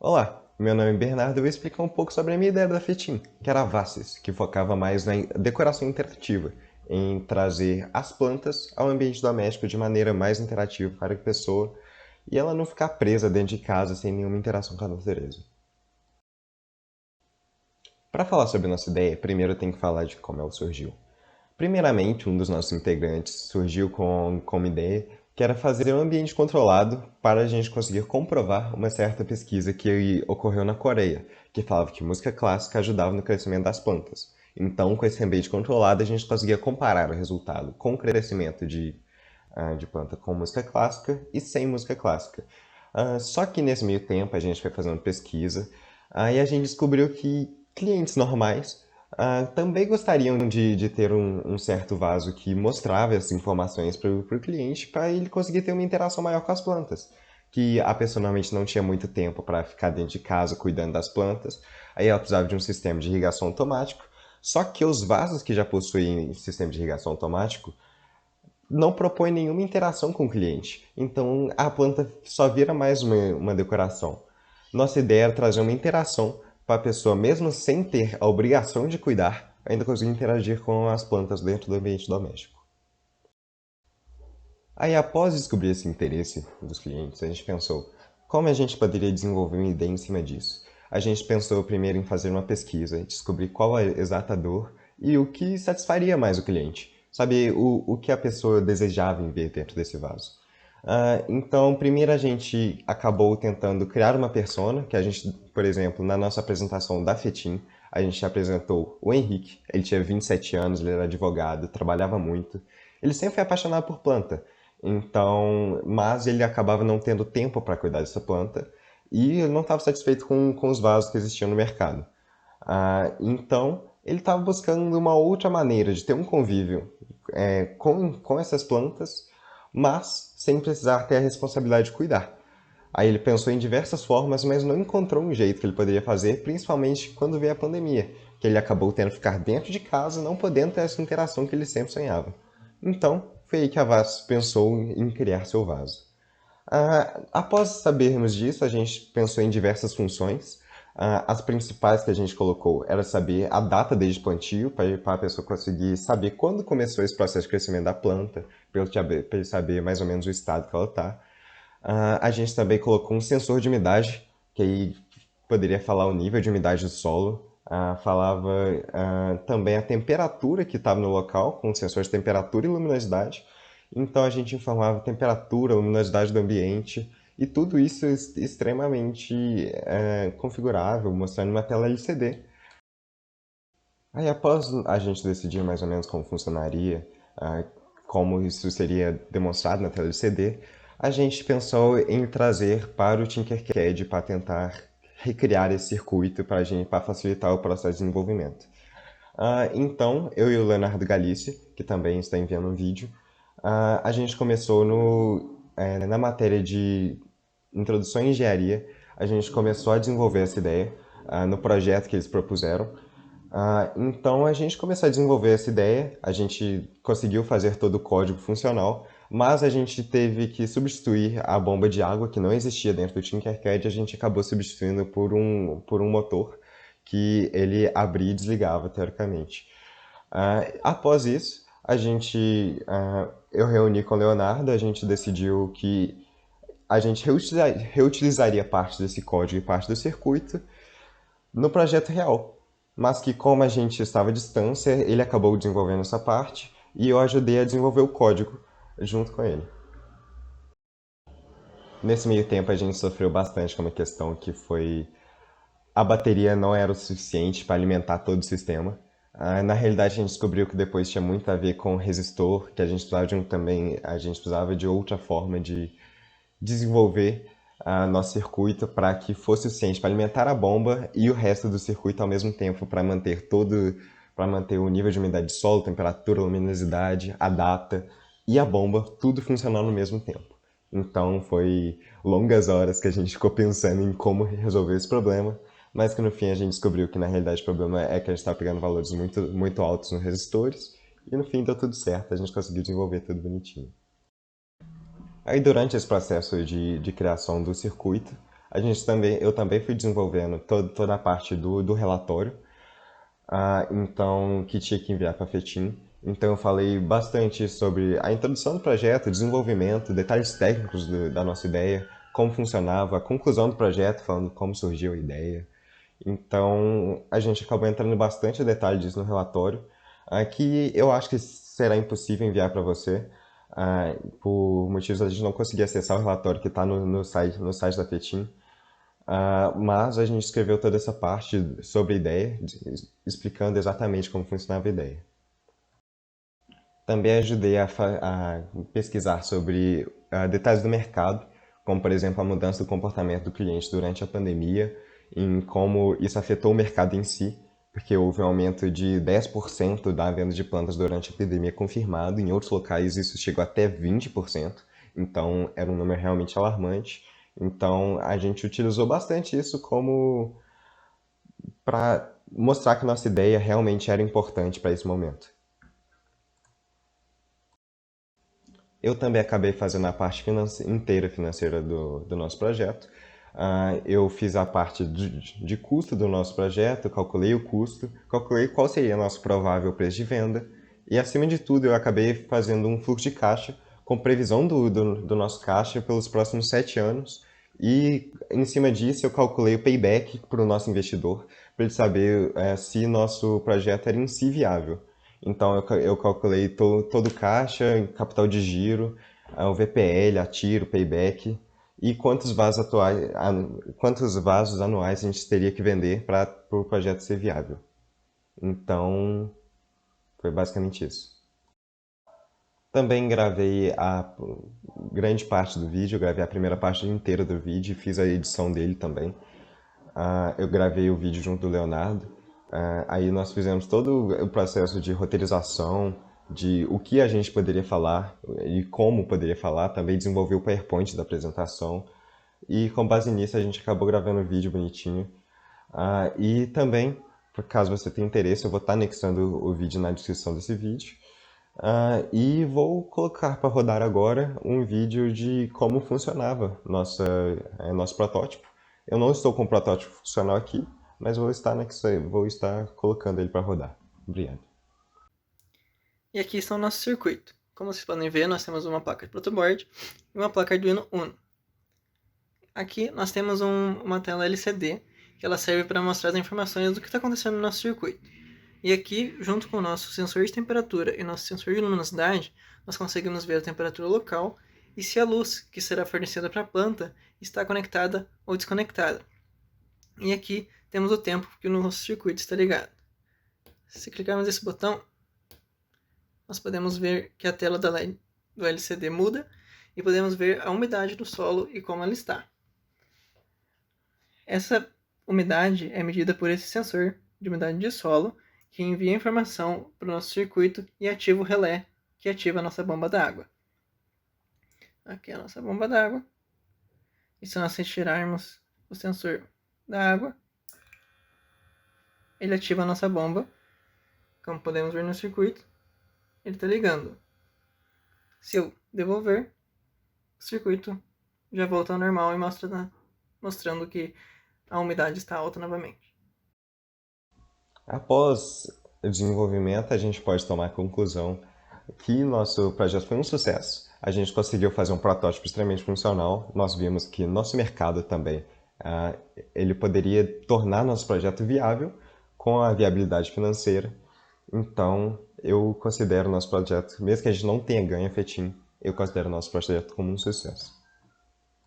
Olá, meu nome é Bernardo e eu vou explicar um pouco sobre a minha ideia da FETIM, que era a VASIS, que focava mais na decoração interativa, em trazer as plantas ao ambiente doméstico de maneira mais interativa para a pessoa e ela não ficar presa dentro de casa sem nenhuma interação com a natureza. Para falar sobre a nossa ideia, primeiro eu tenho que falar de como ela surgiu. Primeiramente, um dos nossos integrantes surgiu com uma ideia que era fazer um ambiente controlado para a gente conseguir comprovar uma certa pesquisa que ocorreu na Coreia, que falava que música clássica ajudava no crescimento das plantas. Então, com esse ambiente controlado, a gente conseguia comparar o resultado com o crescimento de planta com música clássica e sem música clássica. Só que nesse meio tempo a gente foi fazendo pesquisa e a gente descobriu que clientes normais também gostariam de ter um certo vaso que mostrava essas informações para o cliente para ele conseguir ter uma interação maior com as plantas. Que a pessoa normalmente não tinha muito tempo para ficar dentro de casa cuidando das plantas, aí ela precisava de um sistema de irrigação automático. Só que os vasos que já possuem sistema de irrigação automático não propõe nenhuma interação com o cliente. Então a planta só vira mais uma decoração. Nossa ideia era trazer uma interação para a pessoa, mesmo sem ter a obrigação de cuidar, ainda conseguir interagir com as plantas dentro do ambiente doméstico. Aí, após descobrir esse interesse dos clientes, a gente pensou como a gente poderia desenvolver uma ideia em cima disso. A gente pensou primeiro em fazer uma pesquisa, descobrir qual a exata dor e o que satisfaria mais o cliente, saber o que a pessoa desejava em ver dentro desse vaso. Então, primeiro a gente acabou tentando criar uma persona, que a gente, por exemplo, na nossa apresentação da FETIM, a gente apresentou o Henrique. Ele tinha 27 anos, ele era advogado, trabalhava muito. Ele sempre foi apaixonado por planta, então, mas ele acabava não tendo tempo para cuidar dessa planta e ele não estava satisfeito com os vasos que existiam no mercado. Então, ele estava buscando uma outra maneira de ter um convívio com essas plantas, mas sem precisar ter a responsabilidade de cuidar. Aí ele pensou em diversas formas, mas não encontrou um jeito que ele poderia fazer, principalmente quando veio a pandemia, que ele acabou tendo que ficar dentro de casa, não podendo ter essa interação que ele sempre sonhava. Então, foi aí que a Vaz pensou em criar seu vaso. Após sabermos disso, a gente pensou em diversas funções. As principais que a gente colocou era saber a data desde plantio, para a pessoa conseguir saber quando começou esse processo de crescimento da planta, para ele saber mais ou menos o estado que ela está. A gente também colocou um sensor de umidade, que aí poderia falar o nível de umidade do solo. Falava também a temperatura que estava no local, com um sensor de temperatura e luminosidade. Então a gente informava a temperatura, a luminosidade do ambiente e tudo isso extremamente configurável, mostrando uma tela LCD. Aí após a gente decidir mais ou menos como funcionaria, como isso seria demonstrado na tela LCD, a gente pensou em trazer para o Tinkercad para tentar recriar esse circuito para facilitar o processo de desenvolvimento. Então, eu e o Leonardo Galícia, que também está enviando um vídeo, a gente começou na matéria de Introdução à Engenharia, a gente começou a desenvolver essa ideia no projeto que eles propuseram. Então a gente começou a desenvolver essa ideia, a gente conseguiu fazer todo o código funcional, mas a gente teve que substituir a bomba de água que não existia dentro do Tinkercad, a gente acabou substituindo por um motor que ele abria e desligava, teoricamente. Após isso, eu reuni com o Leonardo, a gente decidiu que a gente reutilizaria parte desse código e parte do circuito no projeto real. Mas que como a gente estava à distância, ele acabou desenvolvendo essa parte e eu ajudei a desenvolver o código junto com ele. Nesse meio tempo a gente sofreu bastante com uma questão que foi a bateria não era o suficiente para alimentar todo o sistema. Na realidade a gente descobriu que depois tinha muito a ver com o resistor, que a gente precisava a gente precisava de outra forma de desenvolver nosso circuito para que fosse suficiente para alimentar a bomba e o resto do circuito ao mesmo tempo para manter o nível de umidade de solo, temperatura, luminosidade, a data e a bomba, tudo funcionando ao mesmo tempo. Então foi longas horas que a gente ficou pensando em como resolver esse problema, mas que no fim a gente descobriu que na realidade o problema é que a gente estava pegando valores muito, muito altos nos resistores e no fim deu tudo certo, a gente conseguiu desenvolver tudo bonitinho. Aí durante esse processo de criação do circuito, Eu também fui desenvolvendo toda a parte do relatório, então que tinha que enviar para a FETIM. Então eu falei bastante sobre a introdução do projeto, desenvolvimento, detalhes técnicos da nossa ideia, como funcionava, a conclusão do projeto, falando como surgiu a ideia. Então a gente acabou entrando bastante em detalhes no relatório, que eu acho que será impossível enviar para você, por motivos a gente não conseguir acessar o relatório que está no site da FETIM. Mas a gente escreveu toda essa parte sobre a ideia, explicando exatamente como funcionava a ideia. Também ajudei a pesquisar sobre detalhes do mercado, como por exemplo a mudança do comportamento do cliente durante a pandemia, em como isso afetou o mercado em si, porque houve um aumento de 10% da venda de plantas durante a epidemia confirmado, em outros locais isso chegou até 20%, então era um número realmente alarmante. Então a gente utilizou bastante isso como para mostrar que nossa ideia realmente era importante para esse momento. Eu também acabei fazendo a parte inteira financeira do nosso projeto. Eu fiz a parte de custo do nosso projeto, calculei o custo, calculei qual seria nosso provável preço de venda e, acima de tudo, eu acabei fazendo um fluxo de caixa com previsão do nosso caixa pelos próximos 7 anos e, em cima disso, eu calculei o payback para o nosso investidor, para ele saber se nosso projeto era em si viável. Então eu calculei todo o caixa, capital de giro, o VPL, a tiro, payback e quantos vasos anuais a gente teria que vender para o projeto ser viável. Então foi basicamente isso. Também gravei a grande parte do vídeo, eu gravei a primeira parte inteira do vídeo e fiz a edição dele também. Eu gravei o vídeo junto do Leonardo. Aí nós fizemos todo o processo de roteirização, de o que a gente poderia falar e como poderia falar. Também desenvolveu o PowerPoint da apresentação. E com base nisso a gente acabou gravando o vídeo bonitinho. E também, por caso você tenha interesse, eu vou estar anexando o vídeo na descrição desse vídeo. E vou colocar para rodar agora um vídeo de como funcionava nosso protótipo. Eu não estou com o protótipo funcional aqui, mas vou estar colocando ele para rodar. Obrigado. E aqui está o nosso circuito. Como vocês podem ver, nós temos uma placa de protoboard e uma placa Arduino Uno. Aqui nós temos uma tela LCD, que ela serve para mostrar as informações do que está acontecendo no nosso circuito. E aqui, junto com o nosso sensor de temperatura e nosso sensor de luminosidade, nós conseguimos ver a temperatura local e se a luz que será fornecida para a planta está conectada ou desconectada. E aqui temos o tempo que o nosso circuito está ligado. Se clicarmos nesse botão, nós podemos ver que a tela do LCD muda e podemos ver a umidade do solo e como ela está. Essa umidade é medida por esse sensor de umidade de solo, que envia informação para o nosso circuito e ativa o relé, que ativa a nossa bomba d'água. Aqui é a nossa bomba d'água. E se nós retirarmos o sensor da água, ele ativa a nossa bomba. Como podemos ver no circuito, ele está ligando. Se eu devolver, o circuito já volta ao normal e mostrando que a umidade está alta novamente. Após o desenvolvimento, a gente pode tomar a conclusão que nosso projeto foi um sucesso. A gente conseguiu fazer um protótipo extremamente funcional. Nós vimos que nosso mercado também, ele poderia tornar nosso projeto viável com a viabilidade financeira. Então, eu considero nosso projeto, mesmo que a gente não tenha ganho efetivo, eu considero nosso projeto como um sucesso.